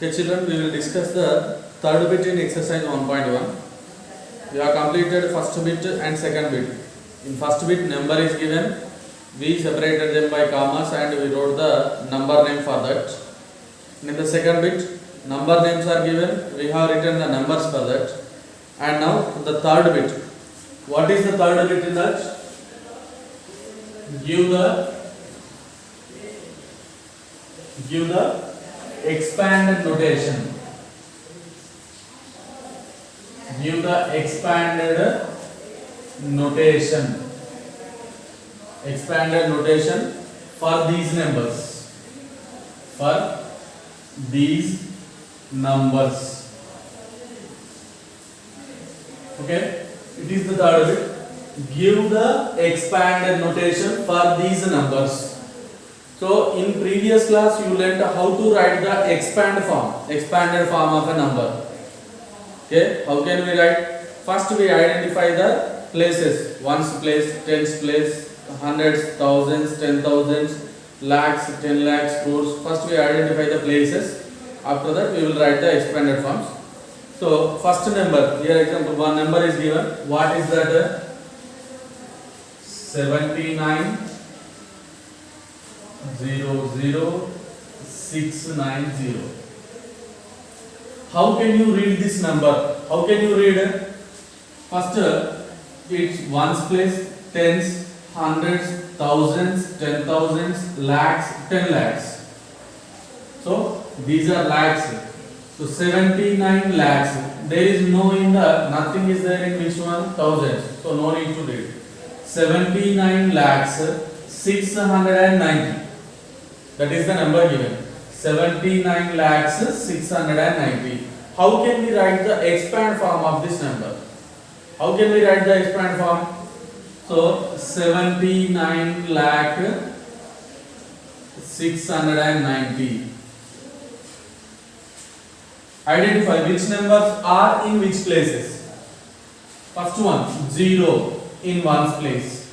Okay, children, we will discuss the third bit in exercise 1.1. We have completed first bit and second bit. In first bit, number is given. We separated them by commas and we wrote the number name for that. In the second bit, number names are given. We have written the numbers for that. And now the third bit. What is the third bit in that? Give the expanded notation. Give the expanded notation. Expanded notation for these numbers. For these numbers. Okay? It is the third bit. Give the expanded notation for these numbers. So in previous class you learnt how to write the expanded form of a number. Okay, how can we write? First we identify the places, ones place, tens place, hundreds, thousands, 10,000s, lakhs, 10 lakhs, crores. First we identify the places. After that we will write the expanded forms. So first number, here example one number is given. What is that? 79,00690. How can you read this number? How can you read? First, it's ones place, tens, hundreds, thousands, 10,000s, lakhs, 10 lakhs. So these are lakhs. So 79 lakhs. There is no in the, nothing is there in which one? Thousands. So no need to read. 79 lakhs 690. That is the number given. 79 lakhs 690. How can we write the expand form of this number? How can we write the expand form? So 79 lakh 690. Identify which numbers are in which places. First one, 0 in ones place.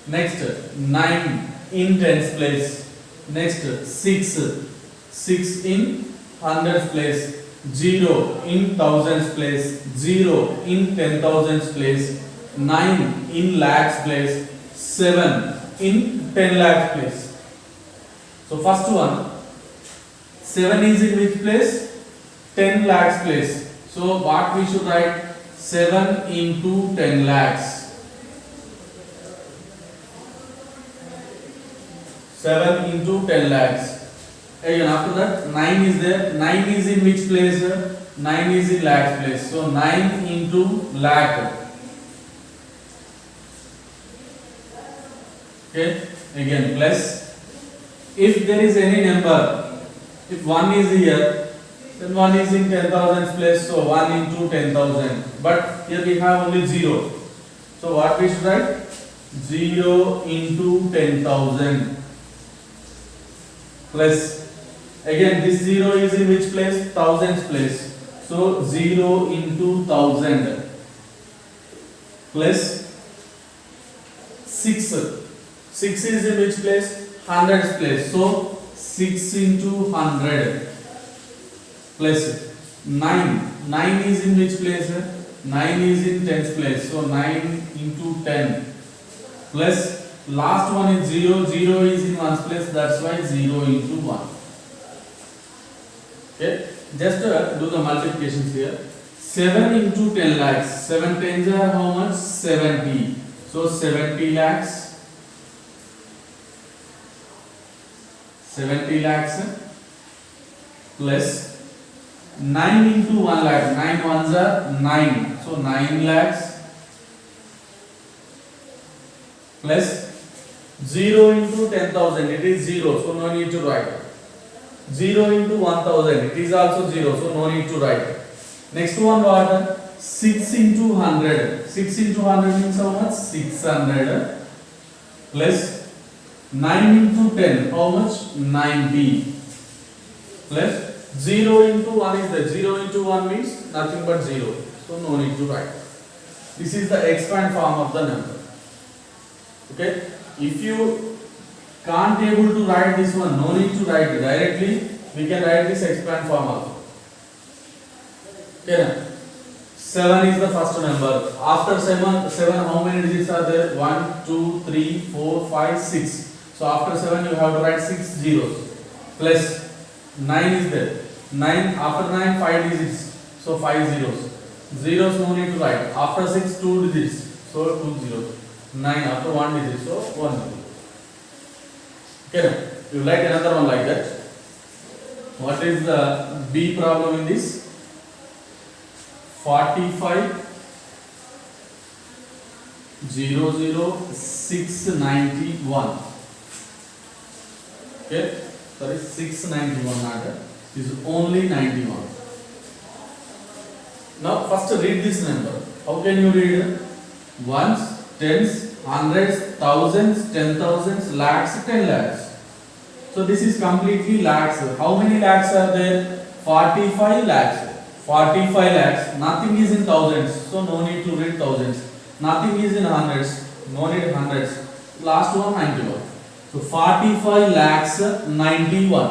Next, 9 in tens place. Next, 6 in hundreds place. 0 in thousands place. 0 in 10,000s place. 9 in lakhs place. 7 in 10 lakhs place. So first one, 7 is in which place? 10 lakhs place. So what we should write? 7 into 10 lakhs. 7 into 10 lakhs. Again after that 9 is there. 9 is in which place? 9 is in lakhs place. So 9 into lakh. Okay. Again plus. If there is any number, if 1 is here, then 1 is in 10,000 place. So 1 into 10,000. But here we have only 0. So what we should write? 0 into 10,000. Plus, again this 0 is in which place? Thousands place. So 0 into 1000 plus 6. 6 is in which place? Hundreds place. So 6 into 100 plus 9. 9 is in which place? 9 is in tens place. So 9 into 10 plus last one is 0. 0 is in ones place. That's why 0 into 1. Okay. Just do the multiplications here. 7 into 10 lakhs. 7 tens are how much? 70. So 70 lakhs. 70 lakhs plus 9 into 1 lakh. 9 ones are 9. So 9 lakhs plus 0 into 10,000. It is 0. So no need to write. 0 into 1,000. It is also 0. So no need to write. Next one what? 6 into 100. 6 into 100 means how much? 600 plus 9 into 10. How much? 90 plus 0 into 1 is there. 0 into 1 means nothing but 0. So no need to write. This is the expand form of the number. Okay. If you can't able to write this one, no need to write directly. we can write this expand form also. Okay. 7 is the first number. After 7, how many digits are there? 1, 2, 3, 4, 5, 6. So after 7, you have to write 6 zeros. Plus 9 is there. 9, after 9, 5 digits. So 5 zeros. Zeros no need to write. After 6, 2 digits. So 2 zeros. 9 after 1 digit. So 1 zero. Okay. You write another one like that. What is the B problem in this? 45 00 691. Okay, sorry, 691 not that. Is only 91. Now first read this number. How can you read? Ones, tens, hundreds, thousands, 10,000s, lakhs, 10 lakhs. So this is completely lakhs. How many lakhs are there? 45 lakhs. 45 lakhs. Nothing is in thousands, so no need to read thousands. Nothing is in hundreds, no need hundreds. Last one 91. So 45 lakhs 91.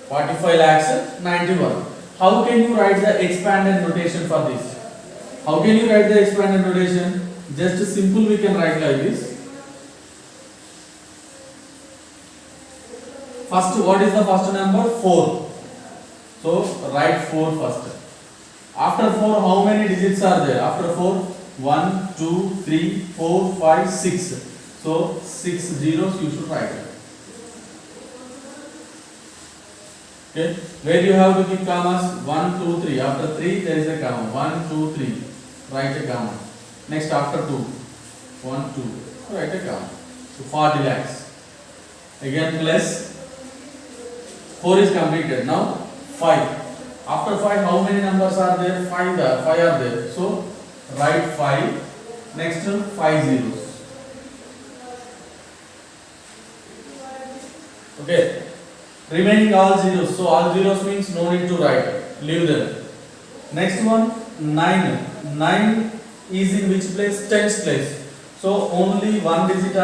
45 lakhs 91. How can you write the expanded notation for this? How can you write the expanded notation? Just simple we can write like this. First, what is the first number? 4. So write 4 first. After 4, how many digits are there? After 4, 1, 2, 3, 4, 5, 6. So 6 zeros you should write. Okay. Where you have to keep commas? 1, 2, 3. After 3, there is a comma. 1, 2, 3. Write a comma. Next, after 2, 1, 2. Write a comma. So 40 lakhs. Again plus 4 is completed. Now 5. After 5, how many numbers are there? 5 are there. So write 5. Next 5 zeros. Okay. Remaining all zeros. So all zeros means no need to write. Leave them. Next one 9. 9 is in which place? Tens place. So only one digit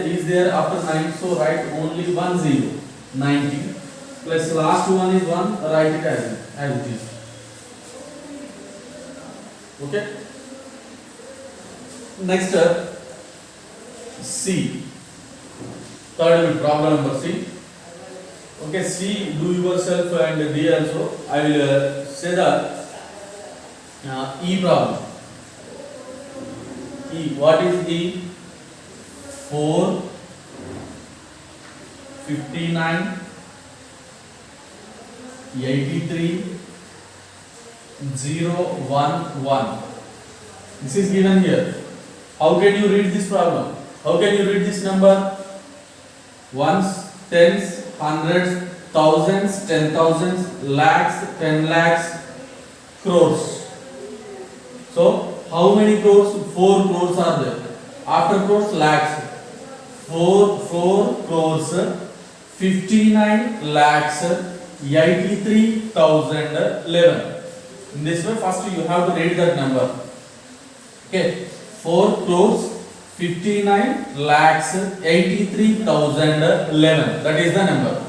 is there after 9. So write only 1 0. 90. Plus last one is 1, write it as it is. Okay. Next C. Third problem number C. Okay, C do yourself and D also. I will say the E problem. E. What is E? 4, 59, 83, 0, 1, 1. This is given here. How can you read this problem? How can you read this number? Ones, tens, hundreds, thousands, 10,000s, lakhs, 10 lakhs, crores. So, how many crores? 4 crores are there. After crores, lakhs. 4 crores, 59 lakhs, 83,011. In this way, first you have to read that number. Okay, 4 crores, 59 lakhs, 83,011. That is the number.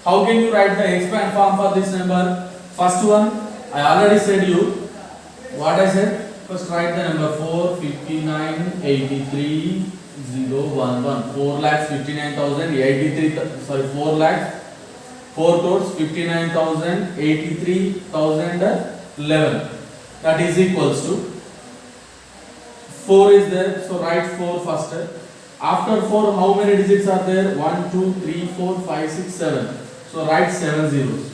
How can you write the expand form for this number? First one, I already said you. What I said? First write the number 4, 59, 83, 0, 1, 1. 4 lakhs, 59,000, 83, sorry, 4 lakhs. 4 crores 59,000 83,011. That is equals to 4 is there, so write 4 first. After 4, how many digits are there? 1, 2, 3, 4, 5, 6, 7. So write 7 zeros.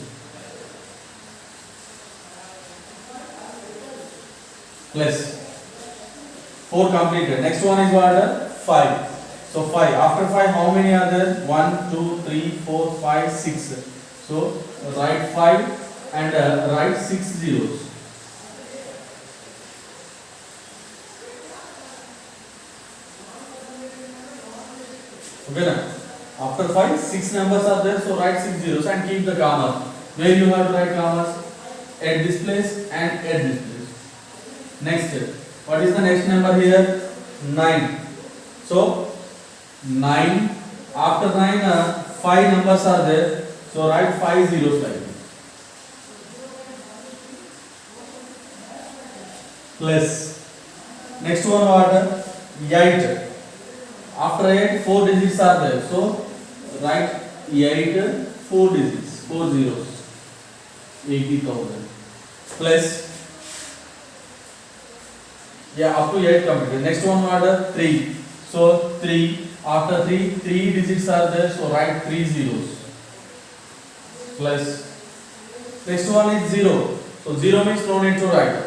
Plus 4 completed. Next one is what? 5. So 5. After 5, how many are there? 1, 2, 3, 4, 5, 6. So write 5 and write 6 zeros. Okay now. After 5, 6 numbers are there. So write 6 zeros and keep the commas. Where you have to write commas? At this place and at this place. Next, what is the next number here? 9. So 9. After 9, 5 numbers are there. So write 5 zeros like this. Plus. Next one what? 8. After 8, 4 digits are there. So write 8, 4 digits, 4 zeros. 80,000. Plus. Yeah, up to 8 completed. Next one what? 3. So 3. After 3, 3 digits are there. So write 3 zeros. Plus. Next one is 0. So 0 means no need to write.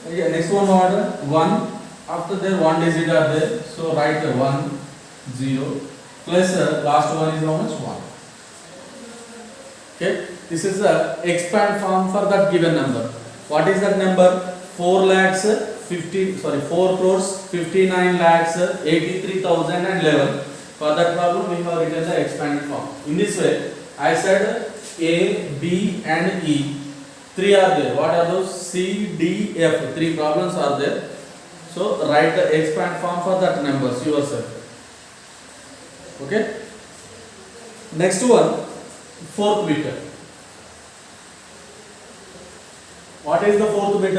Yeah, next one what? 1. After there 1 digit are there. So write 1, 0. Plus last one is how much? 1. Okay. This is the expand form for that given number. What is that number? 4 crores 59 lakhs 83,011. For that problem we have written the expanded form. In this way, I said A, B and E. 3 are there. What are those? C, D, F. 3 problems are there. So write the expand form for that numbers yourself. Okay. Next one, fourth bit. What is the fourth bit?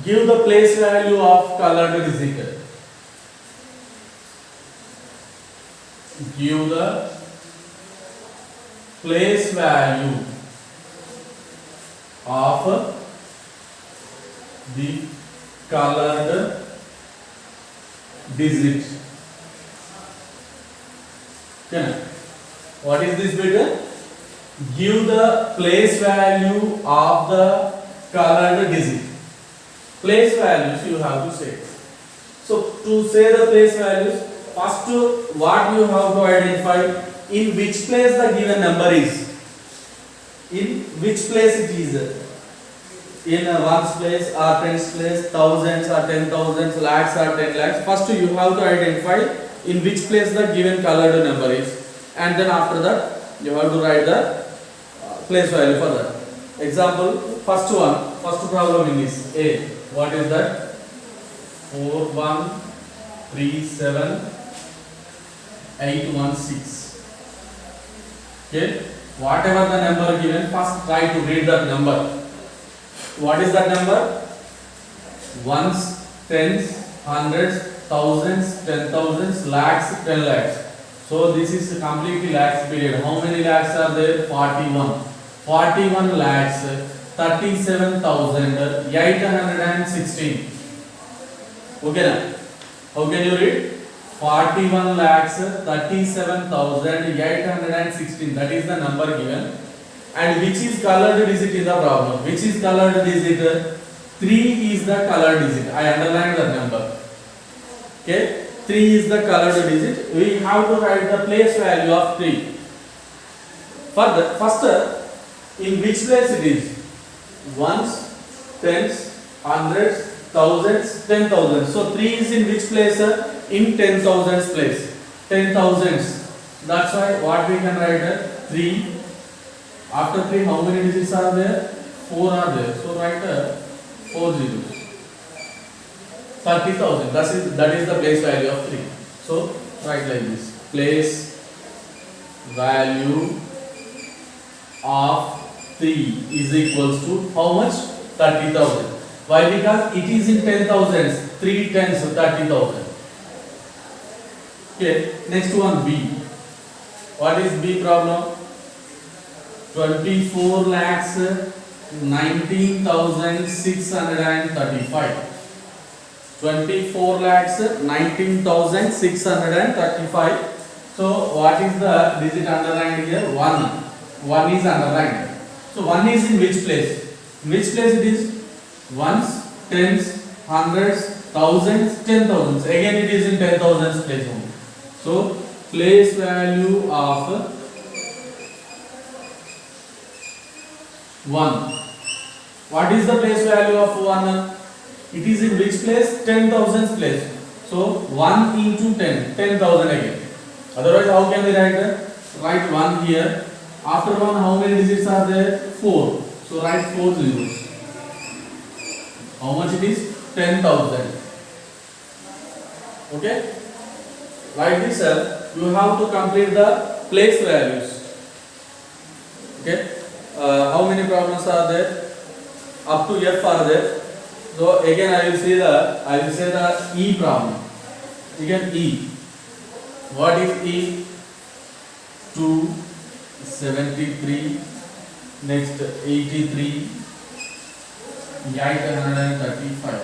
Give the place value of colored digit. Give the place value of the colored digit. Okay. What is this bit? Give the place value of the colored digit. Place values you have to say. So to say the place values, first what you have to identify, in which place the given number is. In which place it is. In ones place or tens place, thousands or 10,000, lakhs or 10 lakhs. First you have to identify in which place the given colored number is, and then after that you have to write the place value for that. Example, first problem in this A. What is that? 4137816. Okay. Whatever the number given, first try to read that number. What is that number? Ones, tens, hundreds, thousands, 10,000s, lakhs, 10 lakhs. So this is completely lakhs period. How many lakhs are there? 41. 41 lakhs 37,816. Okay na? How can you read? 41 lakhs 37,816. That is the number given. And which is colored digit is the problem. Which is colored digit? 3 is the colored digit. I underline that number. Okay? 3 is the colored digit. We have to write the place value of 3. Further, first, in which place it is? Ones, tens, hundreds, thousands, 10,000. So 3 is in which place? In 10,000s place. 10,000s. That's why what we can write? 3. After 3, how many digits are there? 4 are there. So write 4 zeros. 30,000. That is the place value of 3. So write like this. Place value of 3 is equals to how much? 30,000. Why? Because it is in 10,000s. 3 tens, 30,000. Okay. Next one, B. What is B problem? 24 lakhs 19,635. 24 lakhs 19,635. So what is the digit underlined here? 1. 1 is underlined. So 1 is in which place? In which place it is? Ones, tens, hundreds, thousands, 10,000s. Again it is in 10,000s place only. So place value of 1. What is the place value of 1? It is in which place? 10,000s place. So 1 into 10, 10,000 again. Otherwise how can we write? Write 1 here. After 1 how many digits are there? 4. So write 4 zeros. How much it is? 10,000. Okay? Like this, you have to complete the place values. Okay. How many problems are there? Up to F are there. So again I will say the E problem. Again E. What is E? 273. Next 83. 835.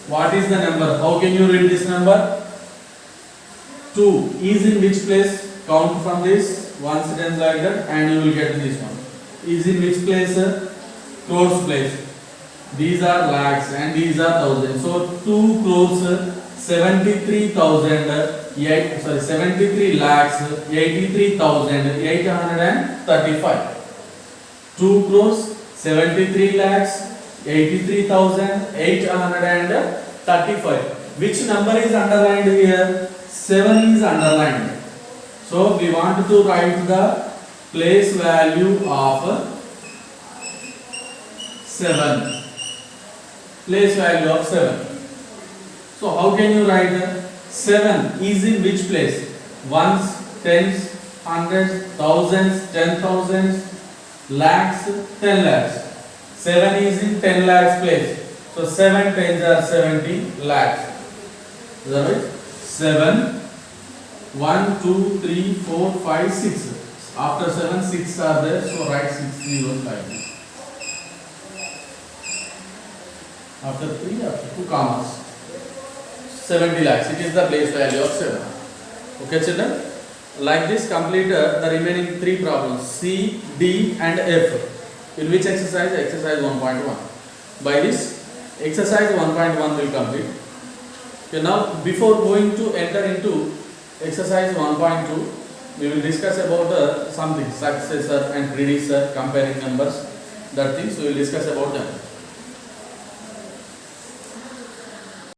What is the number? How can you read this number? 2 is in which place? Count from this once it ends like that and you will get this one. Is in which place? Crores place. These are lakhs and these are thousands. So 2 crores 73 lakhs 83,835. 2 crores 73 lakhs 83,835. Which number is underlined here? 7 is underlined. So we want to write the place value of 7. Place value of 7. So how can you write 7 is in which place? Ones, tens, hundreds, thousands, 10,000s, lakhs, 10 lakhs. 7 is in 10 lakhs place. So 7 tens are 70 lakhs. Is that right? 7, 1, 2, 3, 4, 5, 6. After 7, 6 are there. So write 6 zeros like this. After 3, after 2 commas. 70 lakhs. It is the place value of 7. Okay, children? Like this, complete the remaining 3 problems C, D, and F. In which exercise? Exercise 1.1. By this, exercise 1.1 will complete. Okay, now before going to enter into exercise 1.2, we will discuss about something successor and predecessor, comparing numbers. That things we will discuss about them.